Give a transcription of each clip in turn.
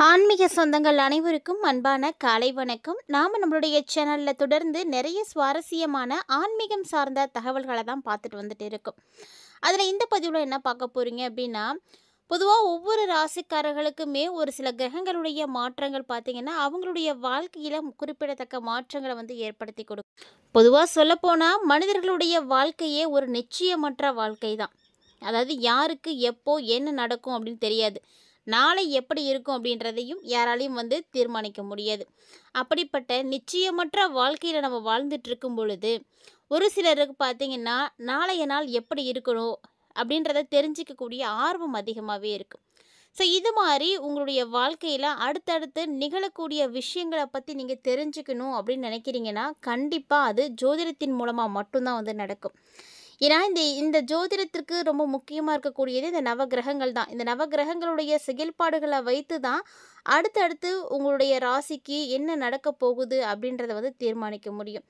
ஆன்மீக சொந்தங்கள் அனைவருக்கும் அன்பான காலை வணக்கம். நாம் நம்மளுடைய சேனலில் தொடர்ந்து நிறைய சுவாரஸ்யமான ஆன்மீகம் சார்ந்த தகவல்களை தான் பார்த்துட்டு வந்துட்டு இருக்கோம். அதில் இந்த பதிவில் என்ன பார்க்க போகிறீங்க அப்படின்னா, பொதுவாக ஒவ்வொரு ராசிக்காரர்களுக்குமே ஒரு சில கிரகங்களுடைய மாற்றங்கள் பார்த்திங்கன்னா அவங்களுடைய வாழ்க்கையில் குறிப்பிடத்தக்க மாற்றங்களை ஏற்படுத்தி கொடுக்கும். பொதுவாக சொல்லப்போனால் மனிதர்களுடைய வாழ்க்கையே ஒரு நிச்சயமற்ற வாழ்க்கை தான். அதாவது யாருக்கு எப்போ என்ன நடக்கும் அப்படின்னு தெரியாது. நாளை எப்படி இருக்கும் அப்படின்றதையும் யாராலையும் தீர்மானிக்க முடியாது. அப்படிப்பட்ட நிச்சயமற்ற வாழ்க்கையில் நம்ம வாழ்ந்துட்டு இருக்கும் பொழுது ஒரு சிலருக்கு பார்த்திங்கன்னா நாளைய நாள் எப்படி இருக்கணும் அப்படின்றத தெரிஞ்சிக்கக்கூடிய ஆர்வம் அதிகமாகவே இருக்கும். ஸோ இது மாதிரி உங்களுடைய வாழ்க்கையில் அடுத்தடுத்து நிகழக்கூடிய விஷயங்களை பற்றி நீங்கள் தெரிஞ்சுக்கணும் அப்படின்னு நினைக்கிறீங்கன்னா கண்டிப்பாக அது ஜோதிடத்தின் மூலமாக மட்டும்தான் நடக்கும். ஏன்னா இந்த ஜோதிடத்திற்கு ரொம்ப முக்கியமாக இருக்கக்கூடியது இந்த நவகிரகங்கள் தான். இந்த நவகிரகங்களுடைய செயல்பாடுகளை வைத்து தான் அடுத்தடுத்து உங்களுடைய ராசிக்கு என்ன நடக்க போகுது அப்படின்றத தீர்மானிக்க முடியும்.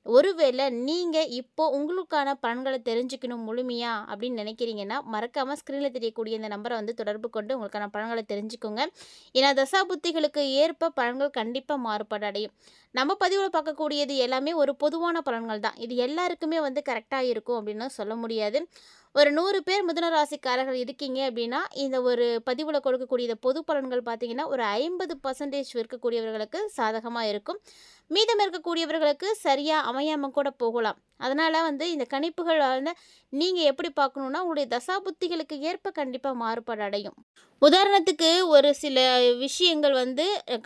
ஒருவேளை நீங்கள் இப்போ உங்களுக்கான பலன்களை தெரிஞ்சுக்கணும் முழுமையா அப்படின்னு நினைக்கிறீங்கன்னா மறக்காமல் ஸ்க்ரீனில் தெரியக்கூடிய இந்த நம்பரை தொடர்பு கொண்டு உங்களுக்கான பலன்களை தெரிஞ்சுக்கோங்க. ஏன்னா தசாபுத்திகளுக்கு ஏற்ப பலன்கள் கண்டிப்பாக மாறுபாடு அடையும். நம்ம பதிவில் பார்க்கக்கூடியது எல்லாமே ஒரு பொதுவான பலன்கள் தான். இது எல்லாருக்குமே கரெக்டாக இருக்கும் அப்படின்னு சொல்ல முடியாது. ஒரு 100 பேர் மிதுன ராசிக்காரர்கள் இருக்கீங்க அப்படின்னா இந்த ஒரு பதிவில் கொடுக்கக்கூடிய பொது பலன்கள் பார்த்தீங்கன்னா ஒரு 50% இருக்கக்கூடியவர்களுக்கு சாதகமாக இருக்கும். மீதம் இருக்கக்கூடியவர்களுக்கு சரியாக அமையாமல் கூட போகலாம். அதனால் இந்த கணிப்புகள் நீங்கள் எப்படி பார்க்கணுன்னா உங்களுடைய தசாபுத்திகளுக்கு ஏற்ப கண்டிப்பாக மாறுபாடு அடையும். உதாரணத்துக்கு ஒரு சில விஷயங்கள்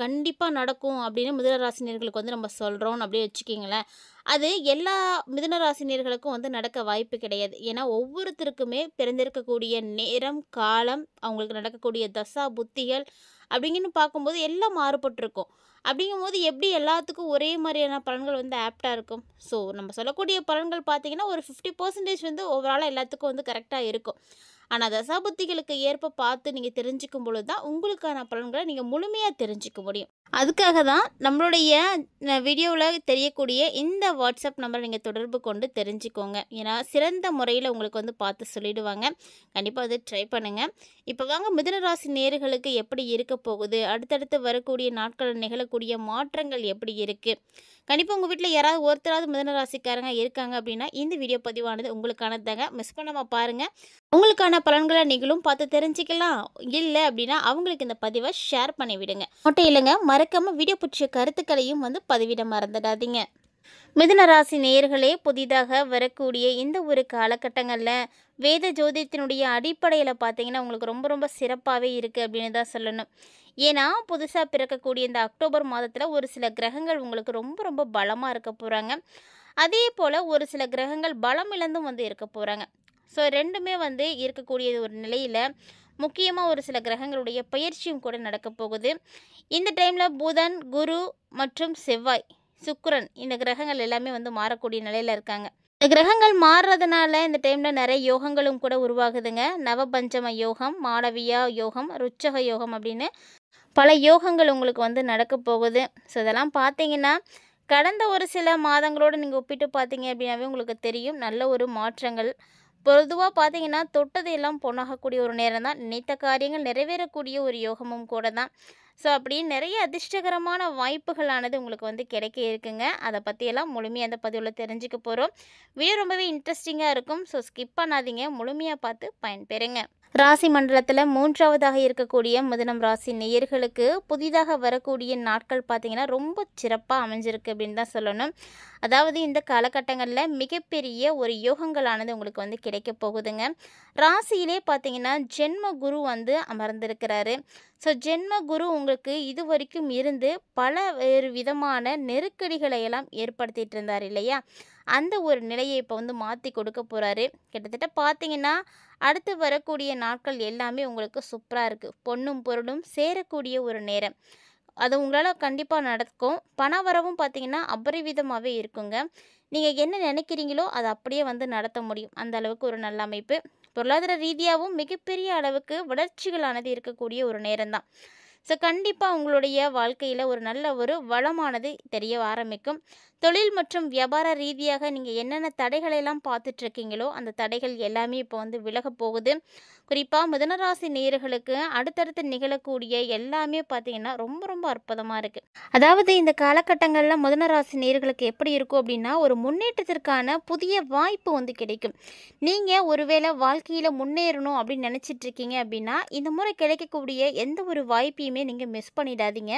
கண்டிப்பாக நடக்கும் அப்படின்னு மிதுனராசினியர்களுக்கு நம்ம சொல்கிறோம் அப்படியே வச்சுக்கிங்களேன். அது எல்லா மிதுனராசினியர்களுக்கும் நடக்க வாய்ப்பு கிடையாது. ஏன்னா ஒவ்வொருத்தருக்குமே பிறந்திருக்கக்கூடிய நேரம் காலம் அவங்களுக்கு நடக்கக்கூடிய தசா புத்திகள் அப்படிங்கன்னு பார்க்கும்போது எல்லாம் மாறுபட்டிருக்கும். அப்படிங்கும்போது எப்படி எல்லாத்துக்கும் ஒரே மாதிரியான பலன்கள் ஆப்டாக இருக்கும். ஸோ நம்ம சொல்லக்கூடிய பலன்கள் பார்த்திங்கன்னா ஒரு 50% ஓவராலாக எல்லாத்துக்கும் கரெக்டாக இருக்கும். ஆனால் தசாபுத்திகளுக்கு ஏற்ப பார்த்து நீங்கள் தெரிஞ்சுக்கும் பொழுது தான் உங்களுக்கான பலன்களை நீங்கள் முழுமையாக தெரிஞ்சிக்க முடியும். அதுக்காக தான் நம்மளுடைய வீடியோவில் தெரியக்கூடிய இந்த வாட்ஸ்அப் நம்பரை நீங்கள் தொடர்பு கொண்டு தெரிஞ்சுக்கோங்க. ஏன்னா சிறந்த முறையில் உங்களுக்கு பார்த்து சொல்லிவிடுவாங்க. கண்டிப்பாக ட்ரை பண்ணுங்கள். இப்போ வாங்க மிதுனராசி நேயர்களுக்கு எப்படி இருக்க போகுது, அடுத்தடுத்து வரக்கூடிய நாட்களில் நிகழக்கூடிய மாற்றங்கள் எப்படி இருக்குது. கண்டிப்பாக உங்கள் வீட்டில் யாராவது ஒருத்தராவது மிதுனராசிக்காரங்க இருக்காங்க அப்படின்னா இந்த வீடியோ பதிவானது உங்களுக்கானதாங்க. மிஸ் பண்ணாமல் பாருங்கள். உங்களுக்கான பலன்களை நீங்களும் பார்த்து தெரிஞ்சுக்கலாம். இல்லை அப்படின்னா அவங்களுக்கு இந்த பதிவை ஷேர் பண்ணி விடுங்க. மட்டும் இல்லைங்க, மறக்காமல் வீடியோ பிடிச்ச கருத்துக்களையும் பதிவிட மறந்துடாதீங்க. மிதுனராசி நேயர்களே, புதிதாக வரக்கூடிய இந்த ஒரு காலகட்டங்களில் வேத ஜோதிடத்தினுடைய அடிப்படையில் பார்த்தீங்கன்னா உங்களுக்கு ரொம்ப ரொம்ப சிறப்பாகவே இருக்குது அப்படின்னு தான் சொல்லணும். ஏன்னா புதுசாக பிறக்கக்கூடிய இந்த அக்டோபர் மாதத்தில் ஒரு சில கிரகங்கள் உங்களுக்கு ரொம்ப ரொம்ப பலமாக இருக்க போகிறாங்க. அதே போல் ஒரு சில கிரகங்கள் பலம் இழந்தும் இருக்க போகிறாங்க. ஸோ ரெண்டுமே இருக்கக்கூடிய ஒரு நிலையில் முக்கியமாக ஒரு சில கிரகங்களுடைய பயிற்சியும் கூட நடக்க போகுது. இந்த டைமில் புதன், குரு மற்றும் செவ்வாய், சுக்கிரன் இந்த கிரகங்கள் எல்லாமே மாறக்கூடிய நிலையில் இருக்காங்க. இந்த கிரகங்கள் மாறுறதுனால இந்த டைமில் நிறைய யோகங்களும் கூட உருவாகுதுங்க. நவபஞ்சம யோகம், மாளவியா யோகம், ருச்சக யோகம் அப்படின்னு பல யோகங்கள் உங்களுக்கு நடக்க போகுது. ஸோ இதெல்லாம் பார்த்தீங்கன்னா கடந்த ஒரு சில மாதங்களோடு நீங்கள் ஒப்பிட்டு பார்த்தீங்க அப்படின்னாவே உங்களுக்கு தெரியும் நல்ல ஒரு மாற்றங்கள். பொதுவாக பார்த்தீங்கன்னா தொட்டதையெல்லாம் பொண்ணாகக்கூடிய ஒரு நேரம் தான். நினைத்த காரியங்கள் நிறைவேறக்கூடிய ஒரு யோகமும் கூட தான். ஸோ அப்படி நிறைய அதிர்ஷ்டகரமான வாய்ப்புகளானது உங்களுக்கு கிடைக்க இருக்குங்க. அதை பற்றியெல்லாம் முழுமையாக அந்த பதிவில் தெரிஞ்சுக்க போகிறோம். வீடியோ ரொம்பவே இன்ட்ரெஸ்டிங்காக இருக்கும். ஸோ ஸ்கிப் பண்ணாதீங்க, முழுமையாக பார்த்து பயன்பெறுங்க. ராசி மண்டலத்தில் 3ஆவதாக இருக்கக்கூடிய மிதுனம் ராசி நேயர்களுக்கு புதிதாக வரக்கூடிய நாட்கள் பார்த்திங்கன்னா ரொம்ப சிறப்பாக அமைஞ்சிருக்கு அப்படின்னு தான் சொல்லணும். அதாவது இந்த காலகட்டங்களில் மிகப்பெரிய ஒரு யோகங்களானது உங்களுக்கு கிடைக்க போகுதுங்க. ராசியிலே பார்த்திங்கன்னா ஜென்ம குரு அமர்ந்திருக்கிறாரு. ஸோ ஜென்ம குரு உங்களுக்கு இது வரைக்கும் இருந்து பல வேறு விதமான நெருக்கடிகளை எல்லாம் ஏற்படுத்திகிட்டு இருந்தார் இல்லையா, அந்த ஒரு நிலையை இப்போ மாற்றி கொடுக்க போகிறாரு. கிட்டத்தட்ட பார்த்திங்கன்னா அடுத்து வரக்கூடிய நாட்கள் எல்லாமே உங்களுக்கு சூப்பராக இருக்குது. பொன்னும் பொருளும் சேரக்கூடிய ஒரு நேரம். அது உங்களால் கண்டிப்பாக நடக்கும். பண வரவும் பார்த்திங்கன்னா அபரிவிதமாகவே இருக்குங்க. நீங்கள் என்ன நினைக்கிறீங்களோ அதை அப்படியே நடத்த முடியும். அந்த அளவுக்கு ஒரு நல்ல அமைப்பு. பொருளாதார ரீதியாகவும் மிகப்பெரிய அளவுக்கு வளர்ச்சிகளானது இருக்கக்கூடிய ஒரு நேரம்தான். ஸோ கண்டிப்பாக உங்களுடைய வாழ்க்கையில் ஒரு நல்ல ஒரு வளமானது தெரிய ஆரம்பிக்கும். தொழில் மற்றும் வியாபார ரீதியாக நீங்கள் என்னென்ன தடைகளெல்லாம் பார்த்துட்ருக்கீங்களோ அந்த தடைகள் எல்லாமே இப்போ விலக போகுது. குறிப்பா மிதுன ராசி நேயர்களுக்கு அடுத்தடுத்து நிகழக்கூடிய எல்லாமே பார்த்தீங்கன்னா, ரொம்ப ரொம்ப அற்புதமா இருக்கு. அதாவது இந்த காலகட்டங்கள்ல மிதுன ராசி நேயர்களுக்கு எப்படி இருக்கும் அப்படின்னா, ஒரு முன்னேற்றத்திற்கான புதிய வாய்ப்பு வந்து கிடைக்கும். நீங்க ஒருவேளை வாழ்க்கையில முன்னேறணும் அப்படின்னு நினைச்சிட்டு இருக்கீங்க அப்படின்னா, இந்த முறை கிடைக்கக்கூடிய எந்த ஒரு வாய்ப்பையுமே நீங்க மிஸ் பண்ணிடாதீங்க.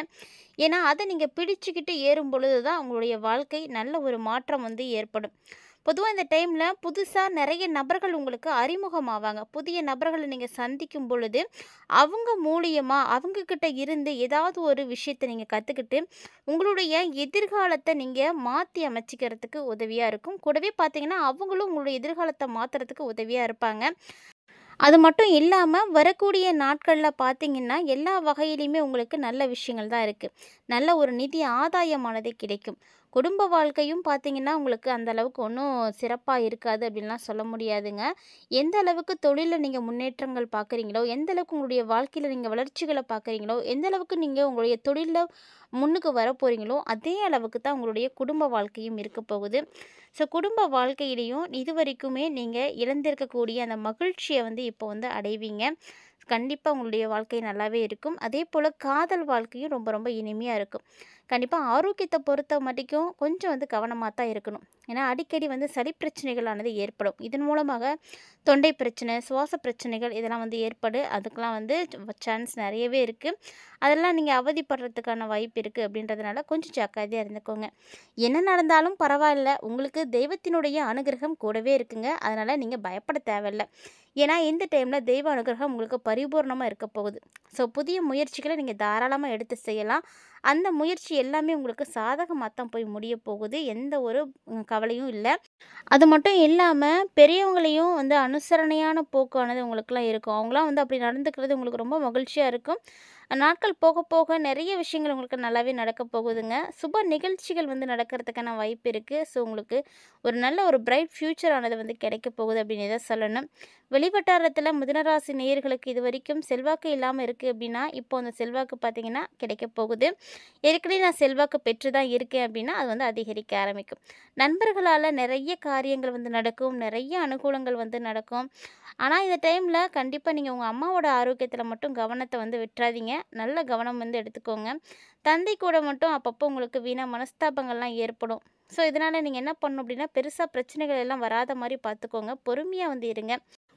ஏன்னா, அத நீங்க பிடிச்சுக்கிட்டு ஏறும் பொழுது தான் உங்களுடைய வாழ்க்கை நல்ல ஒரு மாற்றம் வந்து ஏற்படும். பொதுவா இந்த டைம்ல புதுசா நெறைய நபர்கள் உங்களுக்கு அறிமுகமாவாங்க. புதிய நபர்கள நீங்க சந்திக்கும் பொழுது, அவங்க மூலியமா அவங்க கிட்ட இருந்து ஏதாவது ஒரு விஷயத்த நீங்க கத்துக்கிட்டு, உங்களுடைய எதிர்காலத்த நீங்க மாத்தி அமைச்சுக்கிறதுக்கு உதவியா இருக்கும். கூடவே பார்த்தீங்கன்னா, அவங்களும் உங்களுடைய எதிர்காலத்த மாத்துறதுக்கு உதவியா இருப்பாங்க. அது மட்டும் இல்லாம, வரக்கூடிய நாட்கள்ல பார்த்தீங்கன்னா, எல்லா வகையிலயுமே உங்களுக்கு நல்ல விஷயங்கள் தான் இருக்கு. நல்ல ஒரு நிதி ஆதாயமானது கிடைக்கும். குடும்ப வாழ்க்கையும் பார்த்தீங்கன்னா, உங்களுக்கு அந்த அளவுக்கு ஒண்ணும் சிறப்பா இருக்காது அப்படின்லாம் சொல்ல முடியாதுங்க. எந்த அளவுக்கு தொழில்ல நீங்க முன்னேற்றங்கள் பார்க்குறீங்களோ, எந்த அளவுக்கு உங்களுடைய வாழ்க்கையில நீங்க வளர்ச்சிகள பார்க்குறீங்களோ, எந்த அளவுக்கு நீங்க உங்களுடைய தொழில்ல முன்னுக்கு வரப்போறீங்களோ, அதே அளவுக்கு தான் உங்களுடைய குடும்ப வாழ்க்கையும் இருக்க போகுது. ஸோ குடும்ப வாழ்க்கையிலயும் இதுவரைக்குமே நீங்க இழந்திருக்கக்கூடிய அந்த மகிழ்ச்சிய வந்து இப்போ வந்து அடைவீங்க. கண்டிப்பா உங்களுடைய வாழ்க்கை நல்லாவே இருக்கும். அதேபோல காதல் வாழ்க்கையும் ரொம்ப ரொம்ப இனிமையா இருக்கும். கண்டிப்பா ஆரோக்கியத்த பொறுத்த மட்டிக்கும் கொஞ்சம் வந்து கவனமா தான் இருக்கணும். ஏன்னா அடிக்கடி வந்து சளி பிரச்சனைகளானது ஏற்படும். இதன் மூலமாக தொண்டை பிரச்சனை, சுவாச பிரச்சனைகள் இதெல்லாம் வந்து அதுக்கெல்லாம் வந்து சான்ஸ் நெறையவே இருக்கு. அதெல்லாம் நீங்க அவதிப்படுறதுக்கான வாய்ப்பு இருக்கு அப்படின்றதுனால கொஞ்சம் ஜாக்கிரதையா இருந்துக்கோங்க. என்ன நடந்தாலும் பரவாயில்ல. உங்களுக்கு தெய்வத்தினுடைய அனுகிரகம் கூடவே இருக்குங்க. அதனால நீங்க பயப்பட தேவையில்ல. ஏன்னா, இந்த டைம்ல தெய்வ அனுகிரகம் உங்களுக்கு பரிபூரணமா இருக்க போகுது. ஸோ, புதிய முயற்சிகள நீங்க தாராளமா எடுத்து செய்யலாம். அந்த முயற்சி எல்லாமே உங்களுக்கு சாதகமா தான் போய் முடிய போகுது. எந்த ஒரு கவலையும் இல்ல. அது மட்டும் இல்லாம, பெரியவங்களையும் வந்து அனுசரணையான போக்கானது உங்களுக்கெல்லாம் இருக்கும். அவங்கலாம் வந்து அப்படி நடந்துக்கிறது உங்களுக்கு ரொம்ப மகிழ்ச்சியா இருக்கும். நாட்கள் போக போக நெறைய விஷயங்கள் உங்களுக்கு நல்லாவே நடக்க போகுதுங்க. சுப நிகழ்ச்சிகள் வந்து நடக்கிறதுக்கான வாய்ப்பு இருக்கு. ஸோ, உங்களுக்கு ஒரு நல்ல ஒரு பிரைட் ஃப்யூச்சர் ஆனது வந்து கிடைக்க போகுது அப்படின்னு தான் சொல்லணும். வெளிவட்டாரத்தில மிதுனராசி நேயர்களுக்கு இதுவரைக்கும் செல்வாக்கு இல்லாம இருக்கு அப்படின்னா, இப்போ அந்த செல்வாக்கு பார்த்தீங்கன்னா கிடைக்க போகுது. ஏற்கனவே நான் செல்வாக்கு பெற்று தான் இருக்கேன் அப்படின்னா, அது வந்து அதிகரிக்க ஆரம்பிக்கும். நண்பர்களால நெறைய காரியங்கள் வந்து நடக்கும். நெறைய அனுகூலங்கள் வந்து நடக்கும். ஆனா, இந்த டைம்ல கண்டிப்பா நீங்க உங்க அம்மாவோட ஆரோக்கியத்தில மட்டும் கவனத்த வந்து விட்றாதீங்க. நல்ல கவனம் வந்து எடுத்துக்கோங்க. தந்தை கூட மட்டும் அப்பப்போ உங்களுக்கு வீணா மனஸ்தாபங்கள்லாம் ஏற்படும். ஸோ, இதனால நீங்க என்ன பண்ணணும் அப்படின்னா, பெருசா பிரச்சனைகள் எல்லாம் வராத மாரி பார்த்துக்கோங்க. பொறுமையா வந்து இருங்க.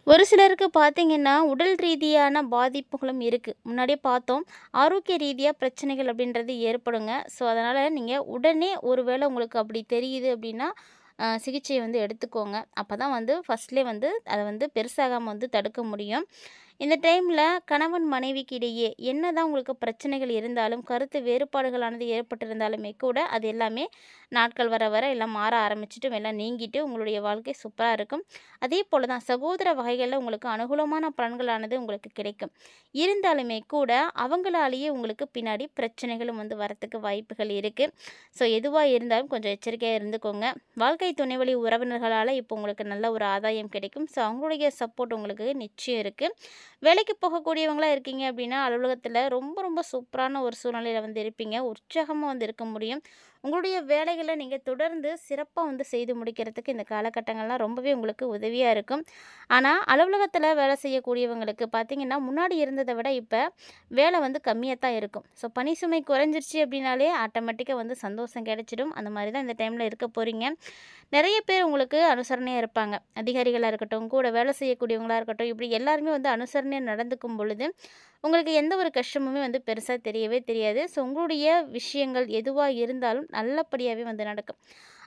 ஒரு சிலருக்கு பார்த்தீங்கன்னா, உடல் ரீதியான பாதிப்புகளும் இருக்கு. முன்னாடியே பார்த்தோம். ஆரோக்கிய ரீதியா பிரச்சனைகள் அப்படின்றது ஏற்படுங்க. ஸோ, அதனால நீங்க உடனே ஒரு வேளை உங்களுக்கு அப்படி தெரியுது அப்படின்னா, சிகிச்சை வந்து எடுத்துக்கோங்க. அப்பதான் வந்து ஃபர்ஸ்ட்லேயே வந்து அத வந்து பெருசாகாம வந்து தடுக்க முடியும். இந்த டைம்ல கணவன் மனைவிக்கு இடையே என்னதான் உங்களுக்கு பிரச்சனைகள் இருந்தாலும், கருத்து வேறுபாடுகளானது ஏற்பட்டிருந்தாலுமே கூட, அது எல்லாமே நாட்கள் வர வர எல்லாம் மாற ஆரம்பிச்சுட்டு, எல்லாம் நீங்கிட்டு உங்களுடைய வாழ்க்கை சூப்பரா இருக்கும். அதே போல தான் சகோதர வகைகள்ல உங்களுக்கு அனுகூலமான பலன்களானது உங்களுக்கு கிடைக்கும். இருந்தாலுமே கூட அவங்களாலேயே உங்களுக்கு பின்னாடி பிரச்சனைகளும் வந்து வரத்துக்கு வாய்ப்புகள் இருக்கு. ஸோ எதுவா இருந்தாலும் கொஞ்சம் எச்சரிக்கையா இருந்துக்கோங்க. வாழ்க்கை துணைவழி உறவினர்களால இப்போ உங்களுக்கு நல்ல ஒரு ஆதாயம் கிடைக்கும். ஸோ அவங்களுடைய சப்போர்ட் உங்களுக்கு நிச்சயம் இருக்கு. வேலைக்கு போகக்கூடியவங்களா இருக்கீங்க அப்படின்னா, அலுவலகத்தில ரொம்ப ரொம்ப சூப்பரான ஒரு சூழ்நிலையில வந்து இருப்பீங்க. உற்சாகமா வந்து இருக்க முடியும். உங்களுடைய வேலைகள நீங்க தொடர்ந்து சிறப்பா வந்து செய்து முடிக்கிறதுக்கு இந்த காலகட்டங்கள்லாம் ரொம்பவே உங்களுக்கு உதவியா இருக்கும். ஆனா, அலுவலகத்தில வேலை செய்யக்கூடியவங்களுக்கு பார்த்தீங்கன்னா, முன்னாடி இருந்தத விட இப்ப வேலை வந்து கம்மியா தான் இருக்கும். ஸோ, பணி சுமை குறைஞ்சிருச்சு அப்படின்னாலே ஆட்டோமேட்டிக்கா வந்து சந்தோஷம் கிடைச்சிடும். அந்த மாரி தான் இந்த டைம்ல இருக்க போறீங்க. நெறைய பேர் உங்களுக்கு அனுசரணையா இருப்பாங்க. அதிகாரிகளா இருக்கட்டும், கூட வேலை செய்யக்கூடியவங்களா இருக்கட்டும், இப்படி எல்லாருமே வந்து அனுசரணையா நடந்துக்கும் பொழுது, உங்களுக்கு எந்த ஒரு கஷ்டமுமே வந்து பெருசா தெரியவே தெரியாது. ஸோ, உங்களுடைய விஷயங்கள் எதுவா இருந்தாலும் நல்லபடியாவே வந்து நடக்கும்.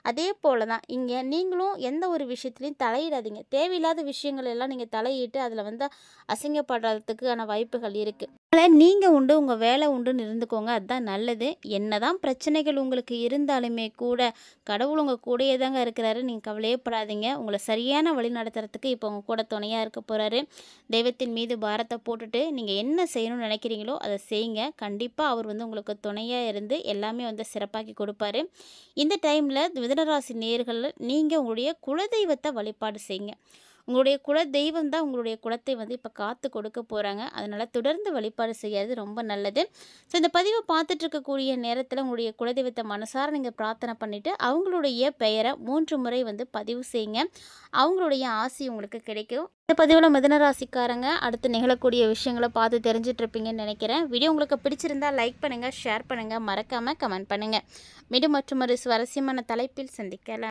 அதே போல தான் இங்க நீங்களும் எந்த ஒரு விஷயத்துலயும் தலையிடாதீங்க. தேவையில்லாத விஷயங்கள் எல்லாம் நீங்க தலையிட்டு அதில வந்து அசிங்கப்படுறதுக்கான வாய்ப்புகள் இருக்கு. அதனால நீங்க உண்டு, உங்க வேலை உண்டுன்னு இருந்துக்கோங்க. அதுதான் நல்லது. என்னதான் பிரச்சனைகள் உங்களுக்கு இருந்தாலுமே கூட, கடவுள் உங்க கூடயே தாங்க இருக்கிறாரு. நீங்க கவலையே படாதீங்க. உங்கள சரியான வழி நடத்துறதுக்கு இப்போ உங்க கூட துணையா இருக்க போறாரு. தெய்வத்தின் மீது பாரத்த போட்டுட்டு, நீங்க என்ன செய்யணும்னு நினைக்கிறீங்களோ, அத செய்யுங்க. கண்டிப்பா அவர் வந்து உங்களுக்கு துணையா இருந்து எல்லாமே வந்து சிறப்பாக்கி கொடுப்பாரு. இந்த டைம்ல மிதுன ராசி நேயர்கள் நீங்க உங்களுடைய குலதெய்வத்த வழிபாடு செய்யுங்க. உங்களுடைய குல தெய்வம் தான் உங்களுடைய குலத்தை வந்து இப்போ காத்து கொடுக்க போகிறாங்க. அதனால் தொடர்ந்து வழிபாடு செய்கிறது ரொம்ப நல்லது. ஸோ இந்த பதிவை பார்த்துட்டு இருக்கக்கூடிய நேரத்தில் உங்களுடைய குலதெய்வத்தை மனசார நீங்கள் பிரார்த்தனை பண்ணிவிட்டு அவங்களுடைய பெயரை 3 முறை வந்து பதிவு செய்யுங்க. அவங்களுடைய ஆசி உங்களுக்கு கிடைக்கும். இந்த பதிவில் மிதுன ராசிக்காரங்க அடுத்து நிகழக்கூடிய விஷயங்களை பார்த்து தெரிஞ்சுட்டு இருப்பீங்கன்னு நினைக்கிறேன். வீடியோ உங்களுக்கு பிடிச்சிருந்தா லைக் பண்ணுங்கள், ஷேர் பண்ணுங்கள், மறக்காமல் கமெண்ட் பண்ணுங்கள். மீண்டும் மற்றொரு சுவாரஸ்யமான தலைப்பில் சந்திக்கலாம்.